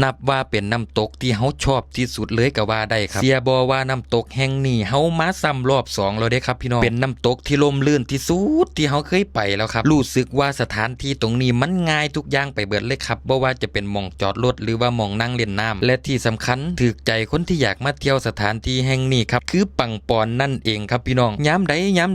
นับว่าเป็นน้ำตกที่เฮาชอบที่สุดเลยก็ว่าได้ครับเสียบ่ว่าน้ำตกแห่งนี้เฮามาซ้ำรอบ2แล้วเด้ครับพี่น้องเป็นน้ำตกที่ลมลื่นที่สุดที่เฮาเคยไปแล้วครับรู้สึกว่าสถานที่ตรงนี้มันง่ายทุกอย่างไปเบิดเลยครับบ่ว่าจะเป็นหม่องจอดรถหรือว่าหม่องนั่งเล่นน้ำและที่สำคัญถูกใจคนที่อยากมาเที่ยวสถานที่แห่งนี้ครับคือปังปอนนั่นเองครับพี่น้องย้ำใ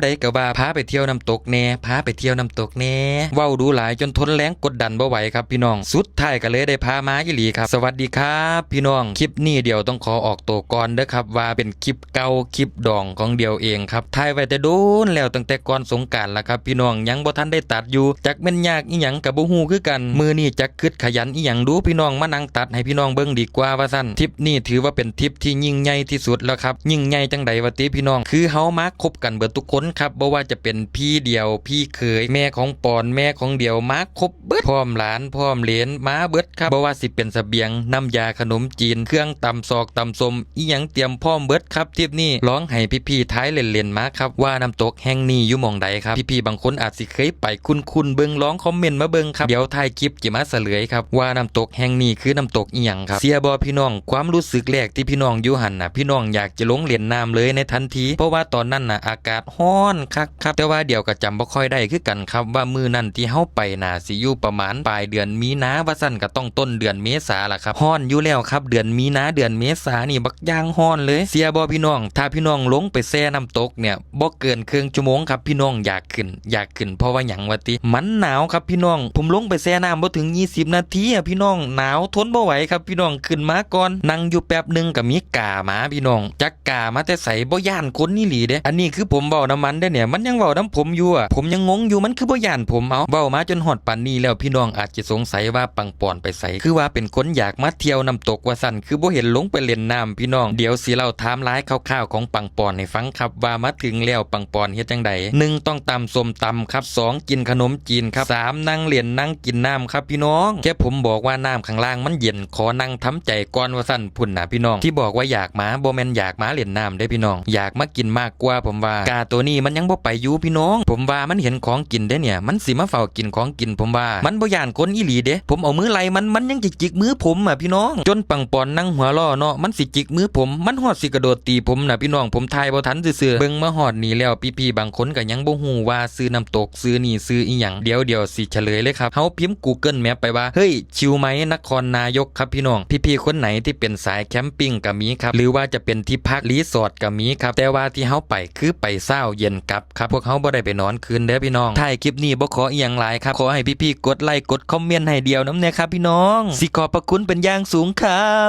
ดก็ว่าพาไปเที่ยวน้ำตกแน่พาไปเที่ยวน้ำตกแน่เว้าดูหลายจนทนแรงกดดันบ่ไหวครับพี่น้องสุดท้ายก็เลยได้พามาอีหลีครับสวัสดีครับพี่น้องคลิปนี้เดี๋ยวต้องขอออกตัวก่อนเด้อครับว่าเป็นคลิปเก่าคลิปดองของเดียวเองครับถ่ายไว้แต่โดนแล้วตั้งแต่ก่อนสงกรานต์ละครับพี่น้องยังบ่ทันได้ตัดอยู่จักแม่นยากอีหยังก็บ่ฮู้คือกันมื้อนี้จักคึดขยันอีหยังดูพี่น้องมานั่งตัดให้พี่น้องเบิ่งดีกว่าว่าซั่นทริปนี้ถือว่าเป็นทริปที่ยิ่งใหญ่ที่สุดแล้วครับยิ่งใหญ่จังใดวะติพี่น้องคือเฮามาคบกันเบิดทุกคนครับบ่ว่าจะเป็นพี่เดียวพี่เขยแม่ของปอนแม่ของเดียวมาครบเบิดพร้อมหลานพร้อมเหลนมาเบิดครับบ่ว่าสิเป็นเสบียงน้ำยาขนมจีนเครื่องตำซอกตำส้มอีหยังเตรียมพร้อมเบิดครับทริปนี้ร้องให้พี่ๆท้ายเล่นๆมาครับว่าน้ำตกแห่งนี้อยู่หม่องใดครับพี่ๆบางคนอาจสิเคยไปคุ้นๆเบิ่งร้องคอมเมนต์มาเบิ่งครับเดี๋ยวท้ายคลิปจะมาเฉลยครับว่าน้ำตกแห่งนี้คือน้ำตกอีหยังครับเสียบ่พี่น้องความรู้สึกแรกที่พี่น้องอยู่หันน่ะพี่น้องอยากจะลงเล่นน้ำเลยในทันทีเพราะว่าตอนนั้นน่ะอากาศร้อนคักครับแต่ว่าเดี๋ยวก็จำบ่ค่อยได้คือกันครับว่ามื้อนั้นที่เฮาไปน่ะสิอยู่ประมาณปลายเดือนมีนาว่าซั่นก็ต้องต้นเดือนเมษาล่ะครับร้อนอยู่แล้วครับเดือนมีนาเดือนเมษานี่บักย่างร้อนเลยเสียบ่พี่น้องถ้าพี่น้องลงไปแช่น้ำตกเนี่ยบ่เกินครึ่งชั่วโมงครับพี่น้องอยากขึ้นเพราะว่าหยังวะติมันหนาวครับพี่น้องผมลงไปแช่น้ำบ่ถึง20นาทีอ่ะพี่น้องหนาวทนบ่ไหวครับพี่น้องขึ้นมาก่อนนั่งอยู่แป๊บนึงก็มีกามาพี่น้องจักกามาแต่ใส่บ่ย่านคนนี่หลีเด้อันนี้คือผมเว้าน้ำมันได้เนี่ยมันยังเว้าน้ำผมอยู่อ่ะผมยังงงอยู่มันคือบ่ย่านผมเอาเว้ามาจนฮอดปานนี้แล้วพี่น้องอาจจะสงสัยว่าปังปอนไปใส่คือว่าเป็นคนอยากมาเที่ยวน้ำตกว่าซั่นคือบ่เห็นลงไปเล่นน้ำพี่น้องเดี๋ยวสิเล่าไทม์ไลน์คร่าวๆของปังปอนให้ฟังครับว่ามาถึงแล้วปังปอนเฮ็ดจังได1ต้องตำส้มตำครับ2กินขนมจีนครับ3นั่งเล่นนั่งกินน้ำครับพี่น้องแค่ผมบอกว่าน้ำข้างล่างมันเย็นขอนั่งทำใจก่อนว่าซั่นพุ่นน่ะพี่น้องที่บอกว่าอยากมาบ่แม่นอยากมาเล่นน้ำได้พี่น้องอยากมากินมากกว่าผมว่ากาตัวนี้มันยังบ่ไปอยู่พี่น้องผมว่ามันเห็นของกินได้เนี่ยมันสิมาเฝ้ากินของกินผมว่ามันบ่ย่านคนอีหลีเด้ผมเอามือไล่มันยังจิกมือผมอ่ะพี่น้องจนปังปอนนั่งหัวล้อเนาะมันสิจิกมือผมมันฮอดสิกระโดดตีผมน่ะพี่น้องผมทายบ่ทันซื่อๆเบิ่งมาฮอดนี่แล้วพี่ๆบางคนก็ยังบ่ฮู้ว่าซื้อน้ำตกซื้อนี่ซื้ออีหยังเดี๋ยวสิเฉลยเลยครับเฮาพิมพ์ Google Map ไปว่าเฮ้ยชิลไหมนครนายกครับพี่น้องพี่ๆคนไหนที่เป็นสายแคมปิ้งก็มีครับหรือว่าจะเป็นที่พักรีสอร์ทก็มีครับแต่ว่าที่เฮาไปคือไปเช้าเย็นกลับครับพวกเฮาบ่ได้ไปนอนคืนเด้อพี่น้องท้ายคลิปนี้บ่ขออีหยังหลายครับขอให้พี่ๆกดไลค์กดคอมเมนต์ให้เดียวน้ำแน่ครับพี่น้องสิขอบพระคุณเป็นอย่างสูงครับ